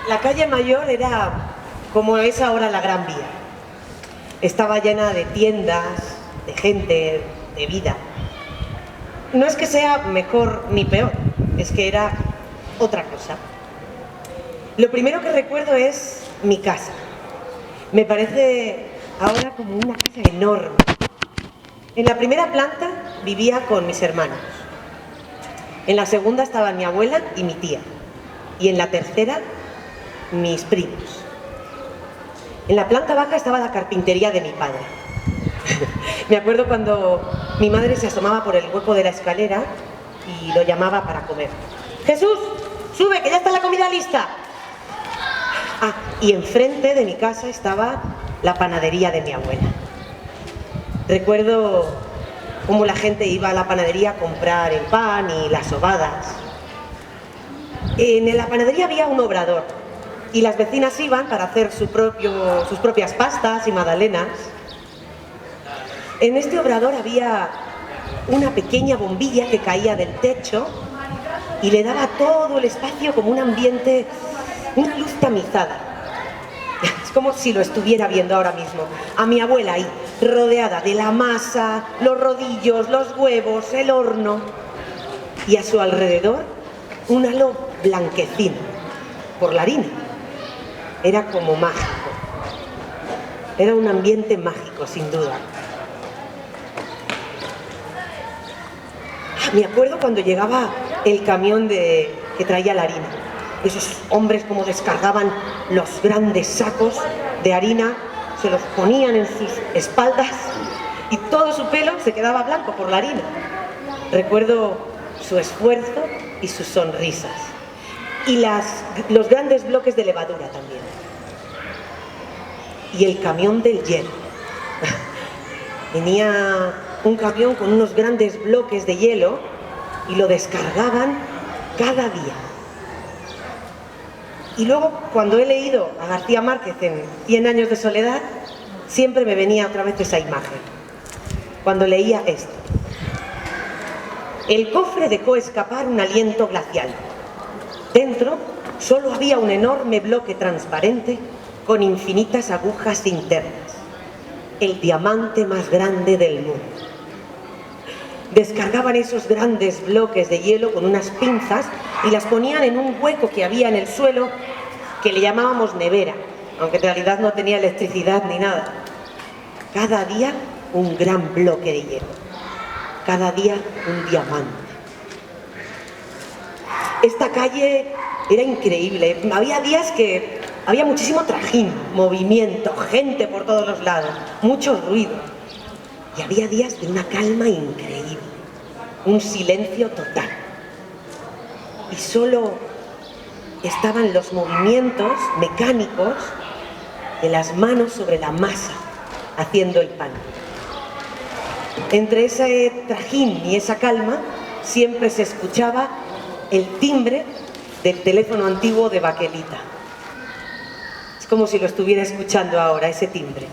La calle Mayor era como es ahora la Gran Vía. Estaba llena de tiendas, de gente, de vida. No es que sea mejor ni peor, es que era otra cosa. Lo primero que recuerdo es mi casa. Me parece ahora como una casa enorme. En la primera planta vivía con mis hermanos. En la segunda estaban mi abuela y mi tía. Y en la tercera, mis primos. En la planta baja estaba la carpintería de mi padre. Me acuerdo cuando mi madre se asomaba por el hueco de la escalera y lo llamaba para comer. ¡Jesús, sube, que ya está la comida lista! Ah, y enfrente de mi casa estaba la panadería de mi abuela. Recuerdo cómo la gente iba a la panadería a comprar el pan y las sobadas. En la panadería había un obrador y las vecinas iban para hacer sus propias pastas y magdalenas. En este obrador había una pequeña bombilla que caía del techo y le daba todo el espacio como un ambiente, una luz tamizada. Es como si lo estuviera viendo ahora mismo. A mi abuela ahí, rodeada de la masa, los rodillos, los huevos, el horno. Y a su alrededor, un halo blanquecino, por la harina. Era como mágico. Era un ambiente mágico, sin duda. Me acuerdo cuando llegaba el camión que traía la harina. Esos hombres como descargaban los grandes sacos de harina, se los ponían en sus espaldas y todo su pelo se quedaba blanco por la harina. Recuerdo su esfuerzo y sus sonrisas. Y los grandes bloques de levadura también. Y el camión del hielo. Venía un camión con unos grandes bloques de hielo y lo descargaban cada día. Y luego, cuando he leído a García Márquez en 100 años de soledad, siempre me venía otra vez esa imagen. Cuando leía esto. El cofre dejó escapar un aliento glacial. Dentro solo había un enorme bloque transparente con infinitas agujas internas. El diamante más grande del mundo. Descargaban esos grandes bloques de hielo con unas pinzas y las ponían en un hueco que había en el suelo que le llamábamos nevera, aunque en realidad no tenía electricidad ni nada. Cada día un gran bloque de hielo. Cada día un diamante. Esta calle era increíble. Había días que había muchísimo trajín, movimiento, gente por todos los lados, mucho ruido. Y había días de una calma increíble, un silencio total. Y solo estaban los movimientos mecánicos de las manos sobre la masa, haciendo el pan. Entre ese trajín y esa calma, siempre se escuchaba el timbre del teléfono antiguo de baquelita. Es como si lo estuviera escuchando ahora, ese timbre.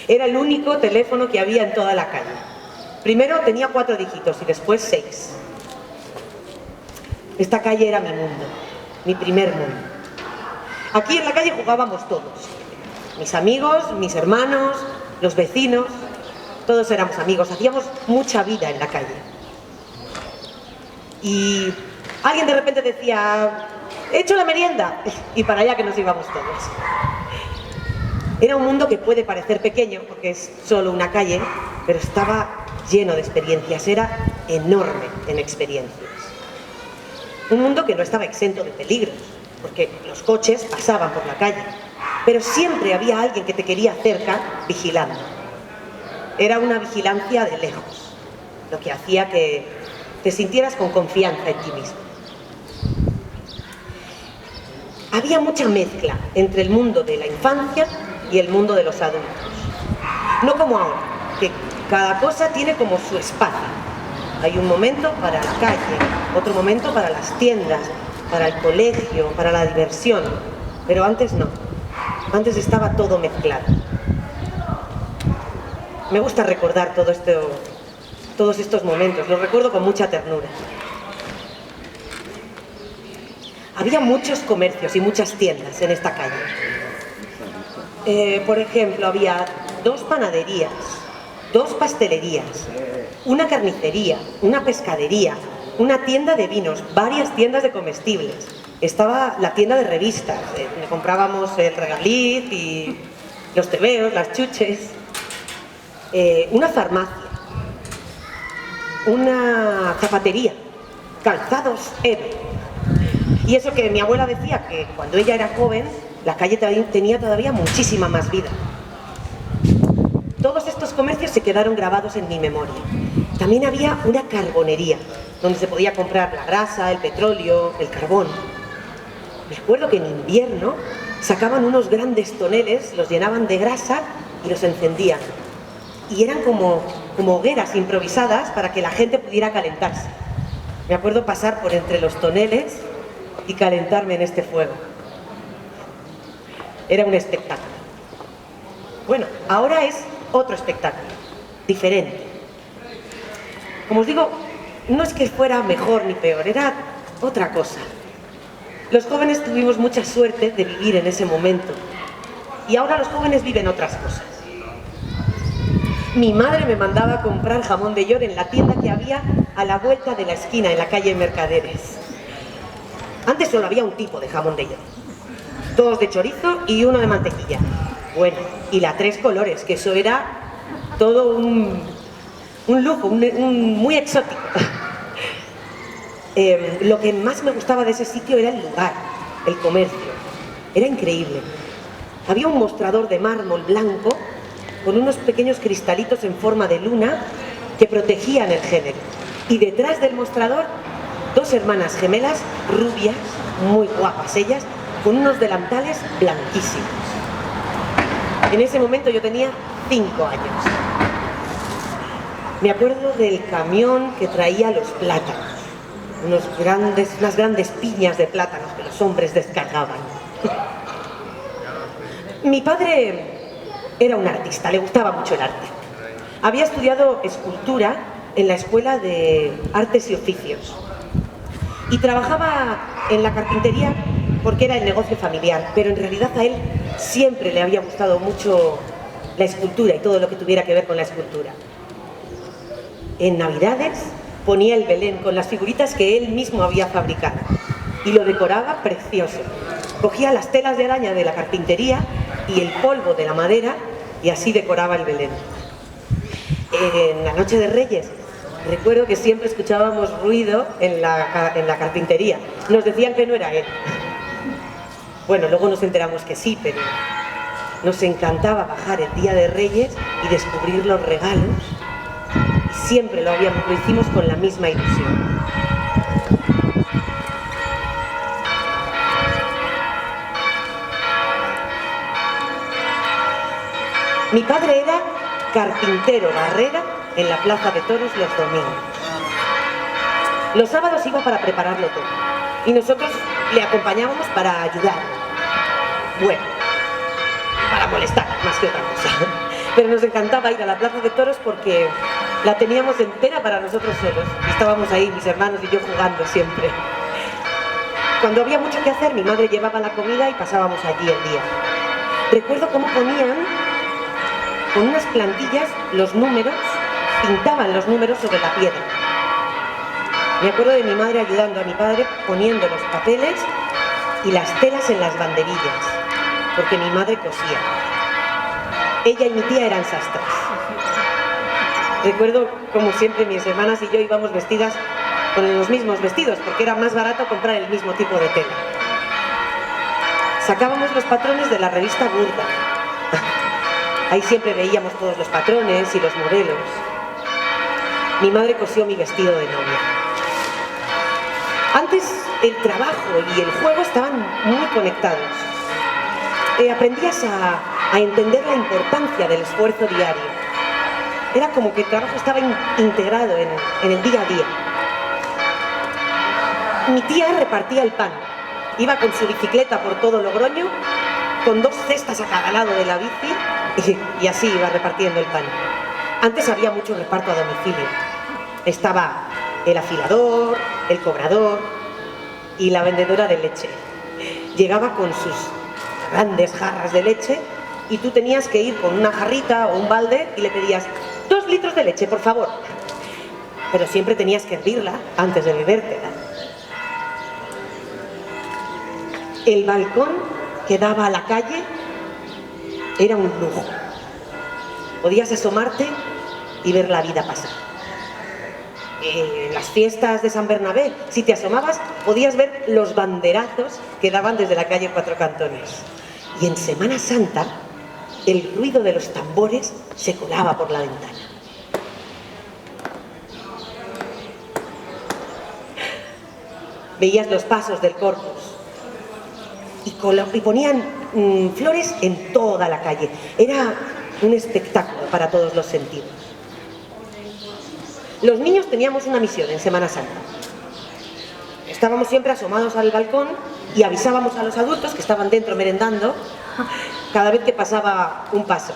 Era el único teléfono que había en toda la calle. Primero tenía 4 dígitos y después 6. Esta calle era mi mundo, mi primer mundo. Aquí en la calle jugábamos todos. Mis amigos, mis hermanos, los vecinos, todos éramos amigos. Hacíamos mucha vida en la calle. Y alguien de repente decía, he hecho la merienda, y para allá que nos íbamos todos. Era un mundo que puede parecer pequeño, porque es solo una calle, pero estaba lleno de experiencias, era enorme en experiencias. Un mundo que no estaba exento de peligros, porque los coches pasaban por la calle, pero siempre había alguien que te quería cerca vigilando. Era una vigilancia de lejos, lo que hacía que te sintieras con confianza en ti mismo. Había mucha mezcla entre el mundo de la infancia y el mundo de los adultos. No como ahora, que cada cosa tiene como su espacio. Hay un momento para la calle, otro momento para las tiendas, para el colegio, para la diversión. Pero antes no. Antes estaba todo mezclado. Me gusta recordar todos estos momentos. Los recuerdo con mucha ternura. Había muchos comercios y muchas tiendas en esta calle. Por ejemplo, había 2 panaderías, 2 pastelerías, una carnicería, una pescadería, una tienda de vinos, varias tiendas de comestibles. Estaba la tienda de revistas, donde comprábamos el Regaliz y los tebeos, las chuches. Una farmacia, una zapatería, calzados Eve. Y eso que mi abuela decía que cuando ella era joven, la calle tenía todavía muchísima más vida. Todos estos comercios se quedaron grabados en mi memoria. También había una carbonería, donde se podía comprar la grasa, el petróleo, el carbón. Recuerdo que en invierno sacaban unos grandes toneles, los llenaban de grasa y los encendían. Y eran como hogueras improvisadas para que la gente pudiera calentarse. Me acuerdo pasar por entre los toneles y calentarme en este fuego. Era un espectáculo. Bueno, ahora es otro espectáculo, diferente. Como os digo, no es que fuera mejor ni peor, era otra cosa. Los jóvenes tuvimos mucha suerte de vivir en ese momento y ahora los jóvenes viven otras cosas. Mi madre me mandaba a comprar jamón de york en la tienda que había a la vuelta de la esquina, en la calle Mercaderes. Antes solo había un tipo de jamón de york, 2 de chorizo y 1 de mantequilla. Bueno, y la 3 colores, que eso era todo un lujo, muy exótico. Lo que más me gustaba de ese sitio era el lugar, el comercio. Era increíble. Había un mostrador de mármol blanco con unos pequeños cristalitos en forma de luna que protegían el género. Y detrás del mostrador, 2 hermanas gemelas, rubias, muy guapas ellas, con unos delantales blanquísimos. En ese momento yo tenía 5 años. Me acuerdo del camión que traía los plátanos, unas grandes piñas de plátanos que los hombres descargaban. Mi padre era un artista, le gustaba mucho el arte. Había estudiado escultura en la Escuela de Artes y Oficios y trabajaba en la carpintería porque era el negocio familiar, pero en realidad a él siempre le había gustado mucho la escultura y todo lo que tuviera que ver con la escultura. En Navidades ponía el Belén con las figuritas que él mismo había fabricado y lo decoraba precioso. Cogía las telas de araña de la carpintería y el polvo de la madera y así decoraba el Belén. En la noche de Reyes recuerdo que siempre escuchábamos ruido en la carpintería. Nos decían que no era él. Bueno, luego nos enteramos que sí, pero nos encantaba bajar el día de Reyes y descubrir los regalos. Y siempre lo hicimos con la misma ilusión. Mi padre era carpintero barrera en la Plaza de Toros los domingos. Los sábados iba para prepararlo todo y nosotros le acompañábamos para ayudarlo. Bueno, para molestar más que otra cosa. Pero nos encantaba ir a la Plaza de Toros porque la teníamos entera para nosotros solos. Estábamos ahí, mis hermanos y yo, jugando siempre. Cuando había mucho que hacer, mi madre llevaba la comida y pasábamos allí el día. Recuerdo cómo ponían con unas plantillas los números, pintaban los números sobre la piedra. Me acuerdo de mi madre ayudando a mi padre poniendo los papeles y las telas en las banderillas, porque mi madre cosía. Ella y mi tía eran sastras. Recuerdo como siempre mis hermanas y yo íbamos vestidas con los mismos vestidos, porque era más barato comprar el mismo tipo de tela. Sacábamos los patrones de la revista Burda. Ahí siempre veíamos todos los patrones y los modelos. Mi madre cosió mi vestido de novia. Antes el trabajo y el juego estaban muy conectados. Aprendías a entender la importancia del esfuerzo diario. Era como que el trabajo estaba integrado en el día a día. Mi tía repartía el pan. Iba con su bicicleta por todo Logroño, con 2 cestas a cada lado de la bici, y así iba repartiendo el pan. Antes había mucho reparto a domicilio. Estaba el afilador, el cobrador, y la vendedora de leche. Llegaba con sus grandes jarras de leche y tú tenías que ir con una jarrita o un balde y le pedías 2 litros de leche, por favor. Pero siempre tenías que hervirla antes de bebértela. El balcón que daba a la calle era un lujo. Podías asomarte y ver la vida pasar. En las fiestas de San Bernabé, si te asomabas, podías ver los banderazos que daban desde la calle Cuatro Cantones. Y en Semana Santa, el ruido de los tambores se colaba por la ventana. Veías los pasos del Corpus y ponían flores en toda la calle. Era un espectáculo para todos los sentidos. Los niños teníamos una misión en Semana Santa. Estábamos siempre asomados al balcón y avisábamos a los adultos que estaban dentro merendando cada vez que pasaba un paso.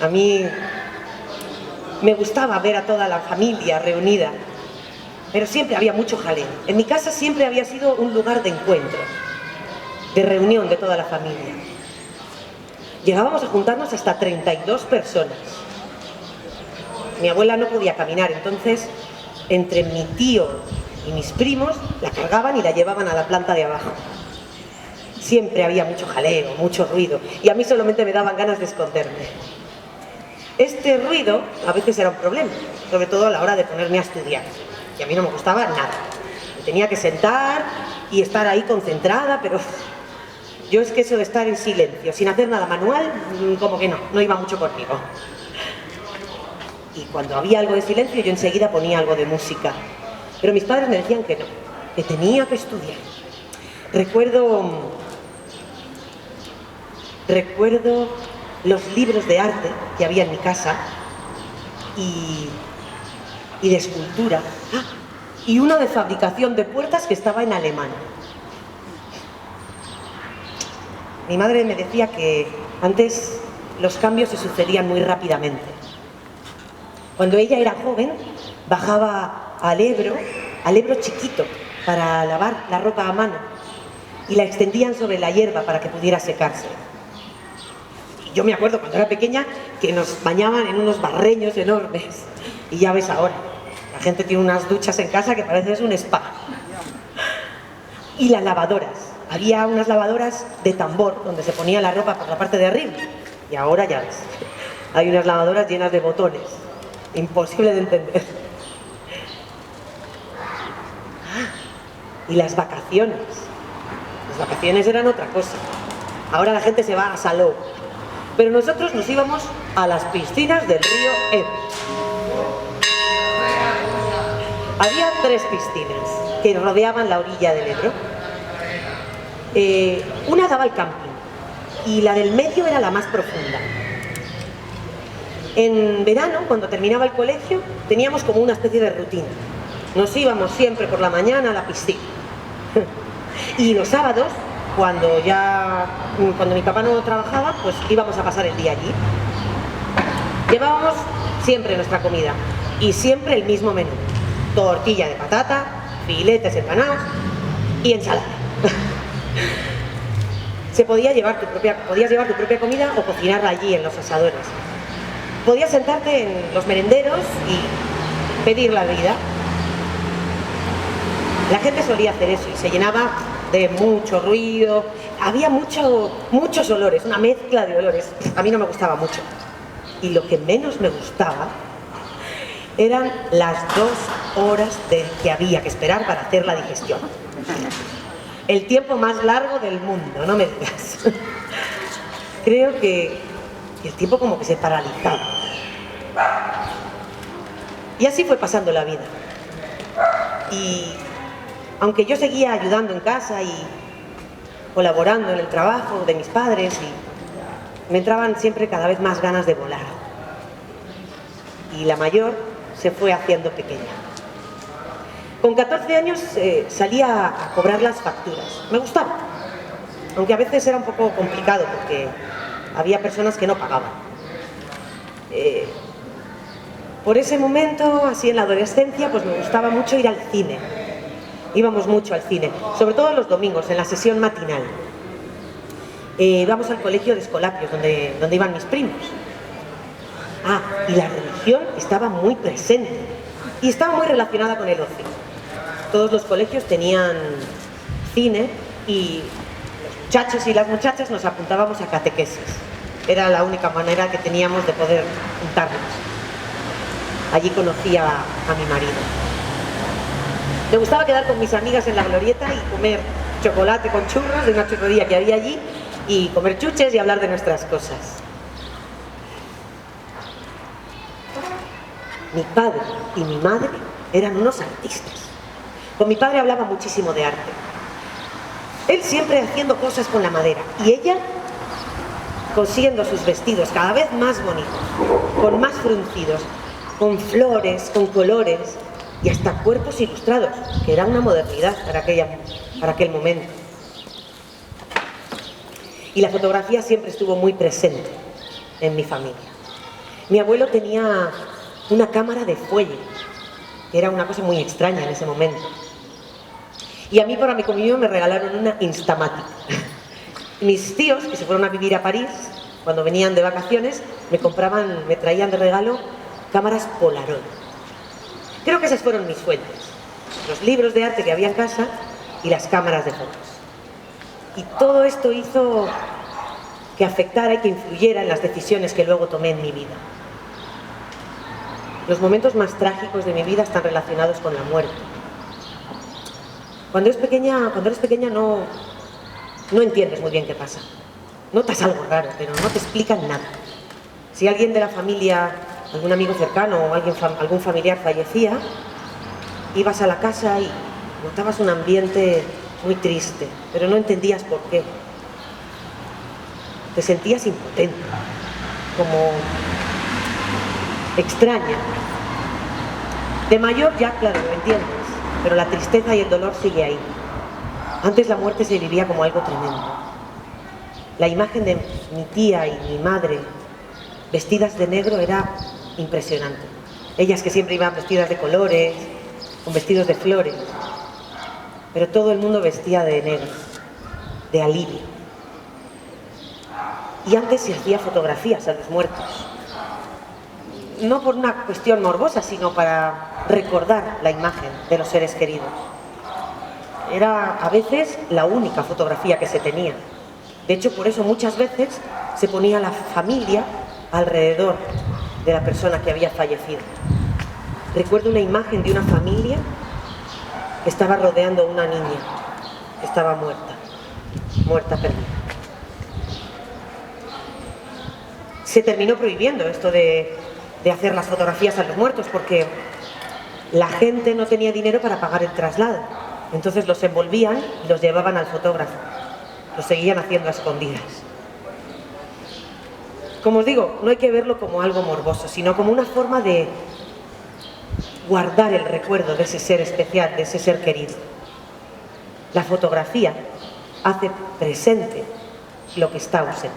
A mí me gustaba ver a toda la familia reunida, pero siempre había mucho jaleo. En mi casa siempre había sido un lugar de encuentro, de reunión de toda la familia. Llegábamos a juntarnos hasta 32 personas. Mi abuela no podía caminar, entonces entre mi tío y mis primos la cargaban y la llevaban a la planta de abajo. Siempre había mucho jaleo, mucho ruido, y a mí solamente me daban ganas de esconderme. Este ruido a veces era un problema, sobre todo a la hora de ponerme a estudiar, y a mí no me gustaba nada. Me tenía que sentar y estar ahí concentrada, pero yo es que eso de estar en silencio, sin hacer nada manual, como que no iba mucho conmigo. Y cuando había algo de silencio, yo enseguida ponía algo de música. Pero mis padres me decían que no, que tenía que estudiar. Recuerdo los libros de arte que había en mi casa y de escultura. Y uno de fabricación de puertas que estaba en alemán. Mi madre me decía que antes los cambios se sucedían muy rápidamente. Cuando ella era joven, bajaba al Ebro chiquito, para lavar la ropa a mano, y la extendían sobre la hierba para que pudiera secarse. Y yo me acuerdo cuando era pequeña que nos bañaban en unos barreños enormes, y ya ves ahora, la gente tiene unas duchas en casa que parece es un spa. Y las lavadoras, había unas lavadoras de tambor donde se ponía la ropa por la parte de arriba, y ahora ya ves, hay unas lavadoras llenas de botones. Imposible de entender. Y las vacaciones. Las vacaciones eran otra cosa. Ahora la gente se va a Salou. Pero nosotros nos íbamos a las piscinas del río Ebro. Había 3 piscinas que rodeaban la orilla del Ebro. Una daba al camping y la del medio era la más profunda. En verano, cuando terminaba el colegio, teníamos como una especie de rutina. Nos íbamos siempre por la mañana a la piscina. Y los sábados, cuando mi papá no trabajaba, pues íbamos a pasar el día allí. Llevábamos siempre nuestra comida y siempre el mismo menú. Tortilla de patata, filetes empanados y ensalada. Podías llevar tu propia comida o cocinarla allí en los asadores. Podías sentarte en los merenderos y pedir la bebida. La gente solía hacer eso y se llenaba de mucho ruido. Había muchos olores, una mezcla de olores. A mí no me gustaba mucho. Y lo que menos me gustaba eran las 2 horas que había que esperar para hacer la digestión. El tiempo más largo del mundo, no me digas. Creo que el tiempo como que se paralizaba. Y así fue pasando la vida. Y aunque yo seguía ayudando en casa y colaborando en el trabajo de mis padres, y me entraban siempre cada vez más ganas de volar. Y la mayor se fue haciendo pequeña. Con 14 años salía a cobrar las facturas. Me gustaba, aunque a veces era un poco complicado porque había personas que no pagaban. Por ese momento, así en la adolescencia, pues me gustaba mucho ir al cine. íbamos mucho al cine, sobre todo los domingos, en la sesión matinal. Íbamos al colegio de Escolapios, donde iban mis primos. Ah, y la religión estaba muy presente y estaba muy relacionada con el ocio. Todos los colegios tenían cine y los muchachos y las muchachas nos apuntábamos a catequesis. Era la única manera que teníamos de poder juntarnos. Allí conocí a mi marido. Me gustaba quedar con mis amigas en la glorieta y comer chocolate con churros de una churrería que había allí y comer chuches y hablar de nuestras cosas. Mi padre y mi madre eran unos artistas. Con mi padre hablaba muchísimo de arte. Él siempre haciendo cosas con la madera y ella cosiendo sus vestidos cada vez más bonitos, con más fruncidos, con flores, con colores y hasta cuerpos ilustrados, que era una modernidad para aquel momento. Y la fotografía siempre estuvo muy presente en mi familia. Mi abuelo tenía una cámara de fuelle, que era una cosa muy extraña en ese momento. Y a mí para mi comunión me regalaron una Instamatic. Mis tíos, que se fueron a vivir a París, cuando venían de vacaciones, me traían de regalo cámaras Polaroid. Creo que esas fueron mis fuentes. Los libros de arte que había en casa y las cámaras de fotos. Y todo esto hizo que afectara y que influyera en las decisiones que luego tomé en mi vida. Los momentos más trágicos de mi vida están relacionados con la muerte. Cuando eres pequeña no entiendes muy bien qué pasa. Notas algo raro, pero no te explican nada. Si alguien de la familia, algún amigo cercano o algún familiar fallecía, ibas a la casa y notabas un ambiente muy triste, pero no entendías por qué. Te sentías impotente, como extraña. De mayor ya, claro, lo entiendes, pero la tristeza y el dolor sigue ahí. Antes la muerte se vivía como algo tremendo. La imagen de mi tía y mi madre vestidas de negro era impresionante. Ellas que siempre iban vestidas de colores, con vestidos de flores, pero todo el mundo vestía de negro, de alivio. Y antes se hacía fotografías a los muertos. No por una cuestión morbosa, sino para recordar la imagen de los seres queridos. Era a veces la única fotografía que se tenía. De hecho, por eso muchas veces se ponía la familia alrededor de la persona que había fallecido. Recuerdo una imagen de una familia que estaba rodeando a una niña que estaba muerta perdida. Se terminó prohibiendo esto de hacer las fotografías a los muertos porque la gente no tenía dinero para pagar el traslado. Entonces los envolvían y los llevaban al fotógrafo. Lo seguían haciendo a escondidas. Como os digo, no hay que verlo como algo morboso, sino como una forma de guardar el recuerdo de ese ser especial, de ese ser querido. La fotografía hace presente lo que está ausente.